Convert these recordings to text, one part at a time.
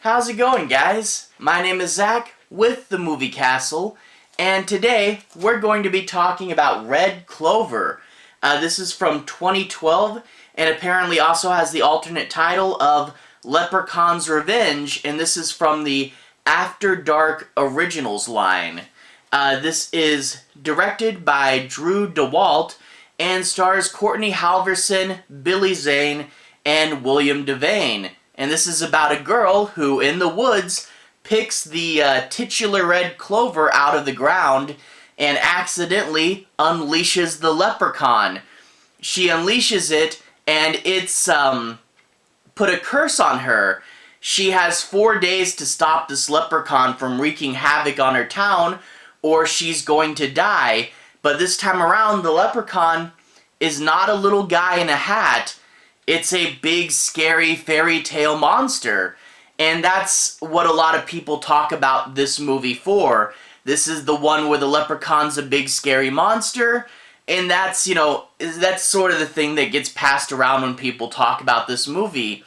How's it going, guys? My name is Zach with the Movie Castle, and today we're going to be talking about Red Clover. This is from 2012, and apparently also has the alternate title of Leprechaun's Revenge, and this is from the After Dark Originals line. This is directed by Drew Daywalt and stars Courtney Halverson, Billy Zane, and William Devane. And this is about a girl who, in the woods, picks the titular red clover out of the ground and accidentally unleashes the leprechaun. She unleashes it, and it's put a curse on her. She has 4 days to stop this leprechaun from wreaking havoc on her town, or she's going to die. But this time around, the leprechaun is not a little guy in a hat. It's a big, scary fairy tale monster. And that's what a lot of people talk about this movie for. This is the one where the leprechaun's a big, scary monster. And that's, that's sort of the thing that gets passed around when people talk about this movie.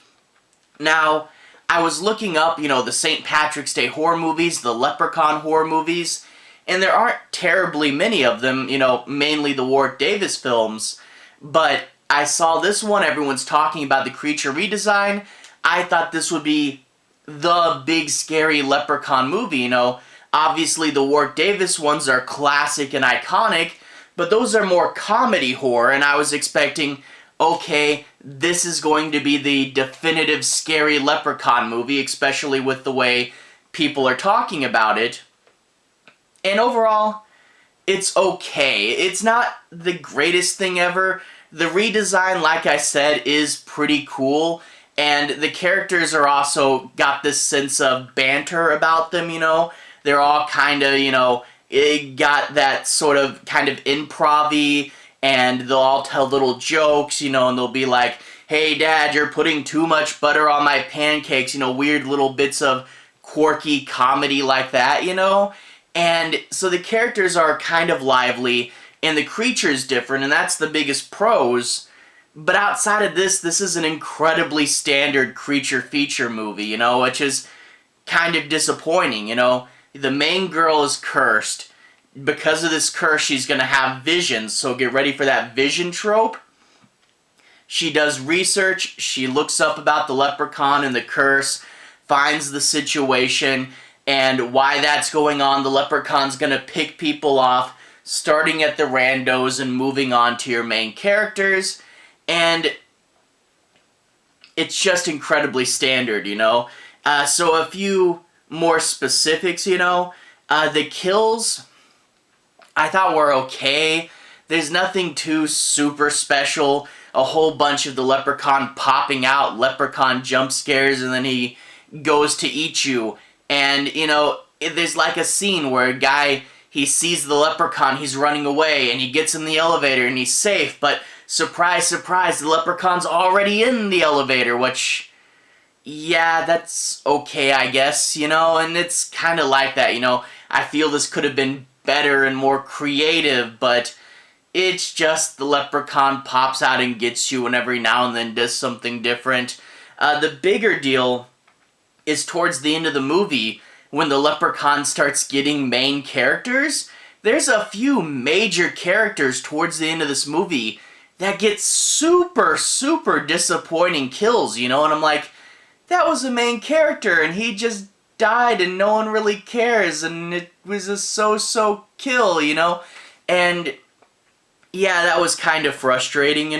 Now, I was looking up, the St. Patrick's Day horror movies, the Leprechaun horror movies, and there aren't terribly many of them, mainly the Warwick Davis films. But I saw this one, everyone's talking about the creature redesign. I thought this would be the big scary leprechaun movie, Obviously the Warwick Davis ones are classic and iconic, but those are more comedy horror, and I was expecting, okay, this is going to be the definitive scary leprechaun movie, especially with the way people are talking about it. And overall, it's okay. It's not the greatest thing ever. The redesign, like I said, is pretty cool, and the characters are also got this sense of banter about them, They're all kind of, it got that sort of kind of improv-y, and they'll all tell little jokes, and they'll be like, hey Dad, you're putting too much butter on my pancakes, weird little bits of quirky comedy like that, And so the characters are kind of lively, and the creature's different, and that's the biggest pros. But outside of this is an incredibly standard creature feature movie, which is kind of disappointing, The main girl is cursed. Because of this curse, she's going to have visions, so get ready for that vision trope. She does research, she looks up about the leprechaun and the curse, finds the situation, and why that's going on. The leprechaun's going to pick people off, starting at the randos and moving on to your main characters, and it's just incredibly standard, So a few more specifics, the kills I thought were okay. There's nothing too super special. A whole bunch of the leprechaun popping out, leprechaun jump scares, and then he goes to eat you. And, there's like a scene where a guy, he sees the leprechaun, he's running away, and he gets in the elevator and he's safe, but surprise, surprise, the leprechaun's already in the elevator, which, yeah, that's okay, I guess, and it's kind of like that, I feel this could have been better and more creative, but it's just the leprechaun pops out and gets you and every now and then does something different. The bigger deal is towards the end of the movie, when the leprechaun starts getting main characters. There's a few major characters towards the end of this movie that get super, super disappointing kills, and I'm like, that was a main character, and he just died, and no one really cares, and it was a so-so kill, And yeah, that was kind of frustrating,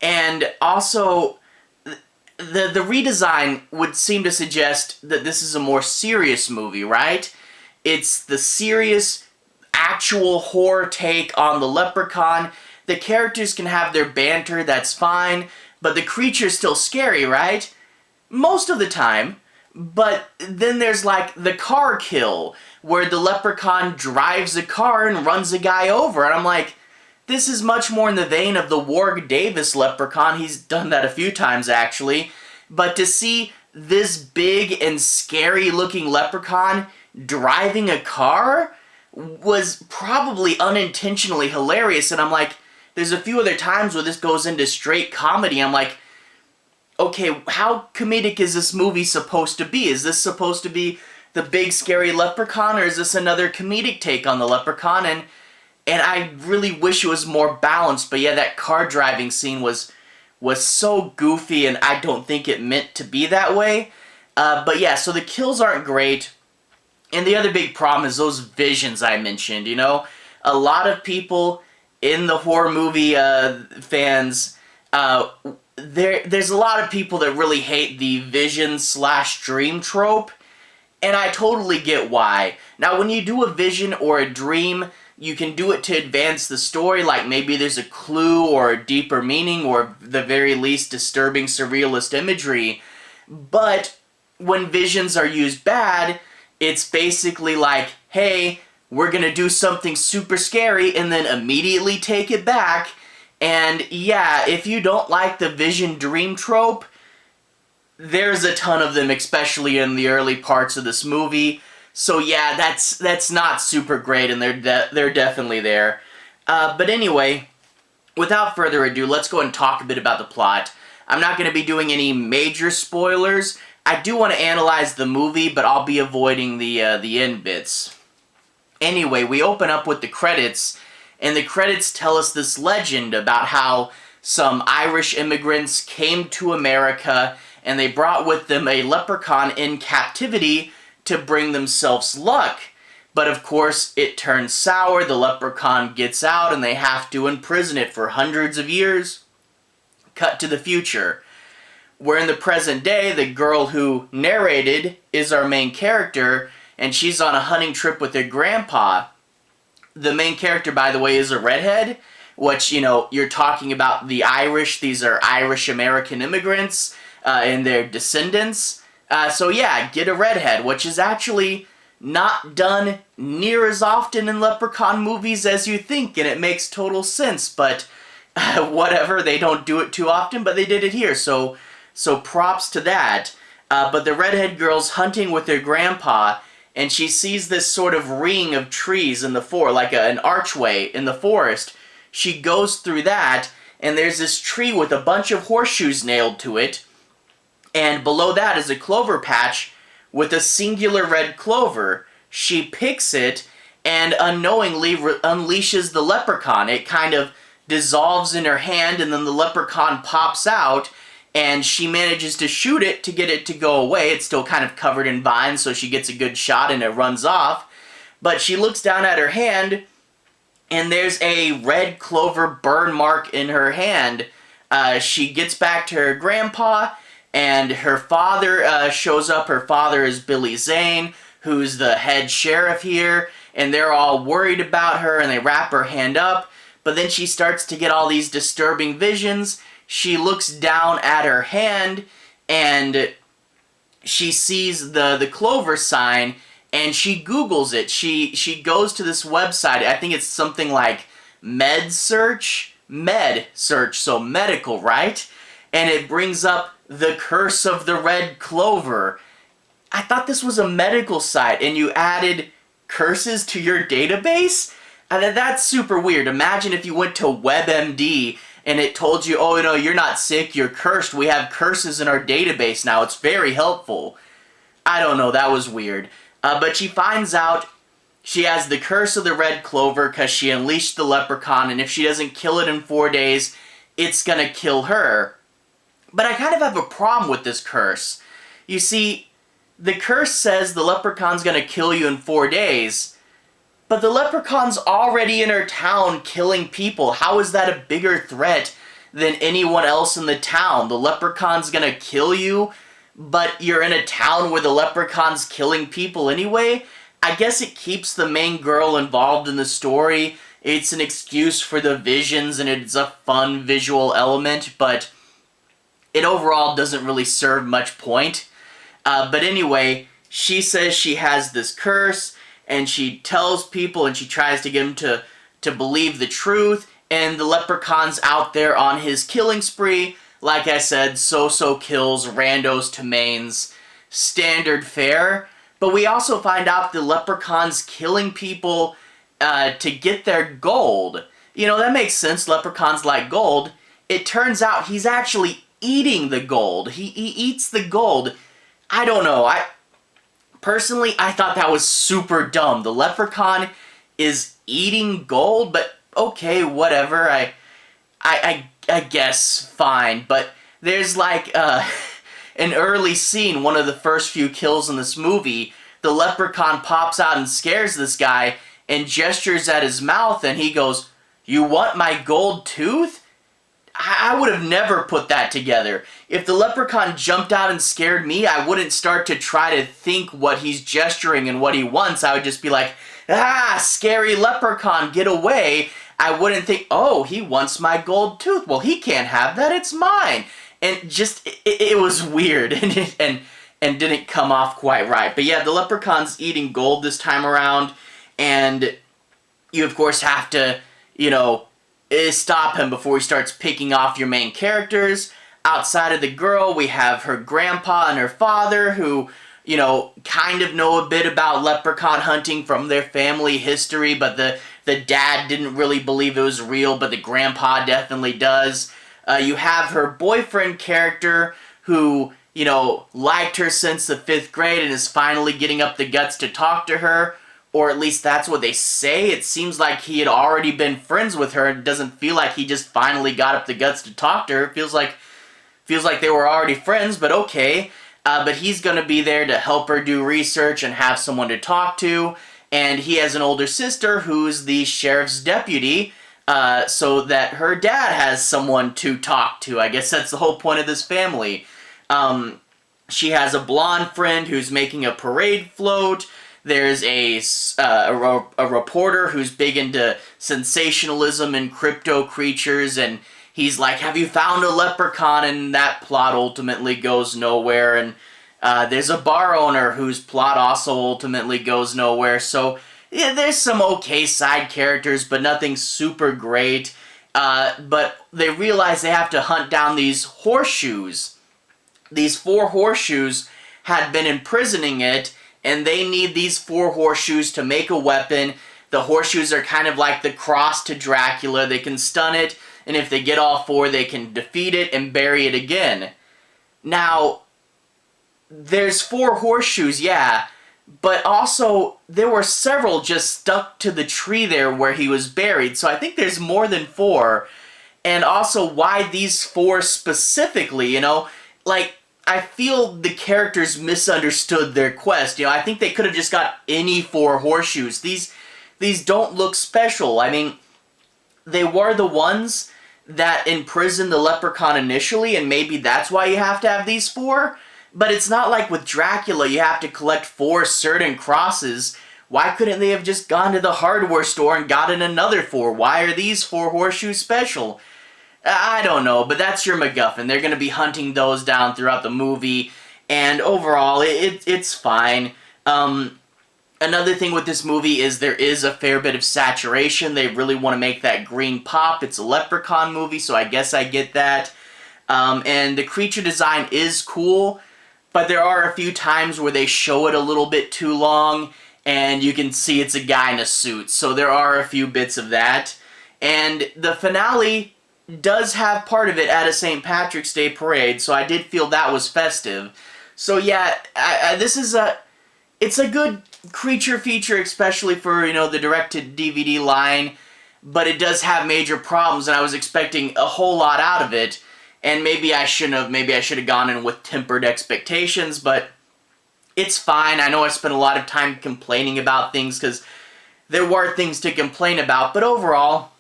And also, the redesign would seem to suggest that this is a more serious movie, right? It's the serious, actual horror take on the leprechaun. The characters can have their banter, that's fine, but the creature's still scary, right? Most of the time. But then there's like the car kill, where the leprechaun drives a car and runs a guy over, and I'm like, this is much more in the vein of the Warwick Davis leprechaun. He's done that a few times, actually. But to see this big and scary looking leprechaun driving a car was probably unintentionally hilarious, and I'm like, there's a few other times where this goes into straight comedy. I'm like, okay, how comedic is this movie supposed to be? Is this supposed to be the big scary leprechaun, or is this another comedic take on the leprechaun? And I really wish it was more balanced, but yeah, that car driving scene was so goofy, and I don't think it meant to be that way. But yeah, so the kills aren't great. And the other big problem is those visions I mentioned, you know? A lot of people in the horror movie fans, there's a lot of people that really hate the vision/dream trope, and I totally get why. Now, when you do a vision or a dream, you can do it to advance the story, like maybe there's a clue or a deeper meaning or the very least disturbing surrealist imagery. But when visions are used bad, it's basically like, hey, we're gonna do something super scary and then immediately take it back. And yeah, if you don't like the vision dream trope, there's a ton of them, especially in the early parts of this movie. So yeah, that's not super great, and they're definitely there. But anyway, without further ado, let's go and talk a bit about the plot. I'm not going to be doing any major spoilers. I do want to analyze the movie, but I'll be avoiding the end bits. Anyway, we open up with the credits, and the credits tell us this legend about how some Irish immigrants came to America, and they brought with them a leprechaun in captivity to bring themselves luck. But of course, it turns sour, the leprechaun gets out, and they have to imprison it for hundreds of years. Cut to the future. We're in the present day. The girl who narrated is our main character, and she's on a hunting trip with her grandpa. The main character, by the way, is a redhead, which, you know, you're talking about the Irish. These are Irish-American immigrants and their descendants. So yeah, get a redhead, which is actually not done near as often in leprechaun movies as you think, and it makes total sense, but whatever, they don't do it too often, but they did it here, so props to that. But the redhead girl's hunting with her grandpa, and she sees this sort of ring of trees in the forest, like an archway in the forest. She goes through that, and there's this tree with a bunch of horseshoes nailed to it, and below that is a clover patch with a singular red clover. She picks it and unknowingly unleashes the leprechaun. It kind of dissolves in her hand, and then the leprechaun pops out, and she manages to shoot it to get it to go away. It's still kind of covered in vines, so she gets a good shot and it runs off. But she looks down at her hand, and there's a red clover burn mark in her hand. She gets back to her grandpa, and her father shows up. Her father is Billy Zane, who's the head sheriff here, and they're all worried about her, and they wrap her hand up. But then she starts to get all these disturbing visions. She looks down at her hand, and she sees the clover sign, and she Googles it. She goes to this website. I think it's something like med search, so medical, right? And it brings up the curse of the red clover. I thought this was a medical site, and you added curses to your database? That's super weird. Imagine if you went to WebMD and it told you, oh, no, you're not sick, you're cursed. We have curses in our database now. It's very helpful. I don't know, that was weird. But she finds out she has the curse of the red clover because she unleashed the leprechaun, and if she doesn't kill it in 4 days, it's gonna kill her. But I kind of have a problem with this curse. You see, the curse says the leprechaun's gonna kill you in 4 days, but the leprechaun's already in her town killing people. How is that a bigger threat than anyone else in the town? The leprechaun's gonna kill you, but you're in a town where the leprechaun's killing people anyway? I guess it keeps the main girl involved in the story. It's an excuse for the visions, and it's a fun visual element, but it overall doesn't really serve much point. But anyway, she says she has this curse, and she tells people, and she tries to get them to believe the truth, and the leprechaun's out there on his killing spree. Like I said, so-so kills, randos to mains, standard fare. But we also find out the leprechaun's killing people to get their gold. You know, that makes sense, leprechauns like gold. It turns out he's actually eating the gold. He eats the gold. I don't know. Personally, I thought that was super dumb. The leprechaun is eating gold, but okay, whatever. I guess fine. But there's like an early scene, one of the first few kills in this movie. The leprechaun pops out and scares this guy and gestures at his mouth, and he goes, "You want my gold tooth?" I would have never put that together. If the leprechaun jumped out and scared me, I wouldn't start to try to think what he's gesturing and what he wants. I would just be like, "Ah, scary leprechaun, get away." I wouldn't think, "Oh, he wants my gold tooth. Well, he can't have that, it's mine." And just, it was weird and didn't come off quite right. But yeah, the leprechaun's eating gold this time around, and you of course have to, stop him before he starts picking off your main characters. Outside of the girl, we have her grandpa and her father who, kind of know a bit about leprechaun hunting from their family history, but the dad didn't really believe it was real, but the grandpa definitely does. You have her boyfriend character who, liked her since the 5th grade and is finally getting up the guts to talk to her. Or at least that's what they say. It seems like he had already been friends with her. It doesn't feel like he just finally got up the guts to talk to her. It feels like they were already friends, but okay. But he's going to be there to help her do research and have someone to talk to. And he has an older sister who's the sheriff's deputy, so that her dad has someone to talk to. I guess that's the whole point of this family. She has a blonde friend who's making a parade float. There's a reporter who's big into sensationalism and crypto creatures, and he's like, "Have you found a leprechaun?" And that plot ultimately goes nowhere. And there's a bar owner whose plot also ultimately goes nowhere. So yeah, there's some okay side characters, but nothing super great. But they realize they have to hunt down these horseshoes. These 4 horseshoes had been imprisoning it, and they need these 4 horseshoes to make a weapon. The horseshoes are kind of like the cross to Dracula. They can stun it, and if they get all 4, they can defeat it and bury it again. Now, there's 4 horseshoes, yeah, but also there were several just stuck to the tree there where he was buried, so I think there's more than 4. And also, why these 4 specifically, I feel the characters misunderstood their quest. I think they could have just got any 4 horseshoes. These don't look special. I mean, they were the ones that imprisoned the leprechaun initially, and maybe that's why you have to have these 4. But it's not like with Dracula, you have to collect 4 certain crosses. Why couldn't they have just gone to the hardware store and gotten another 4? Why are these 4 horseshoes special? I don't know, but that's your MacGuffin. They're going to be hunting those down throughout the movie, and overall, it's fine. Another thing with this movie is there is a fair bit of saturation. They really want to make that green pop. It's a leprechaun movie, so I guess I get that. And the creature design is cool, but there are a few times where they show it a little bit too long, and you can see it's a guy in a suit, so there are a few bits of that. And the finale does have part of it at a St. Patrick's Day parade, so I did feel that was festive. So yeah, it's a good creature feature, especially for, the direct-to-DVD line, but it does have major problems, and I was expecting a whole lot out of it, and maybe I should have gone in with tempered expectations, but it's fine. I know I spent a lot of time complaining about things, because there were things to complain about, but overall,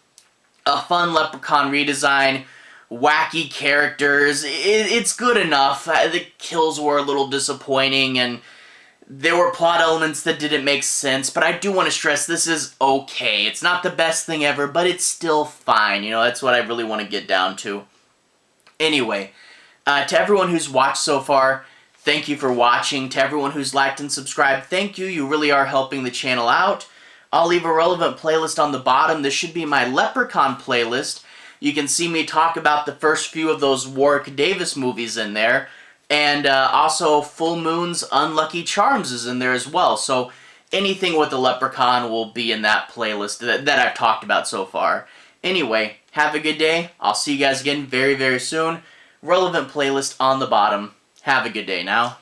a fun leprechaun redesign, wacky characters, it's good enough. The kills were a little disappointing, and there were plot elements that didn't make sense, but I do want to stress this is okay. It's not the best thing ever, but it's still fine. That's what I really want to get down to. Anyway, to everyone who's watched so far, thank you for watching. To everyone who's liked and subscribed, thank you. You really are helping the channel out. I'll leave a relevant playlist on the bottom. This should be my Leprechaun playlist. You can see me talk about the first few of those Warwick Davis movies in there. And also Full Moon's Unlucky Charms is in there as well. So anything with the Leprechaun will be in that playlist that I've talked about so far. Anyway, have a good day. I'll see you guys again very, very soon. relevant playlist on the bottom. Have a good day now.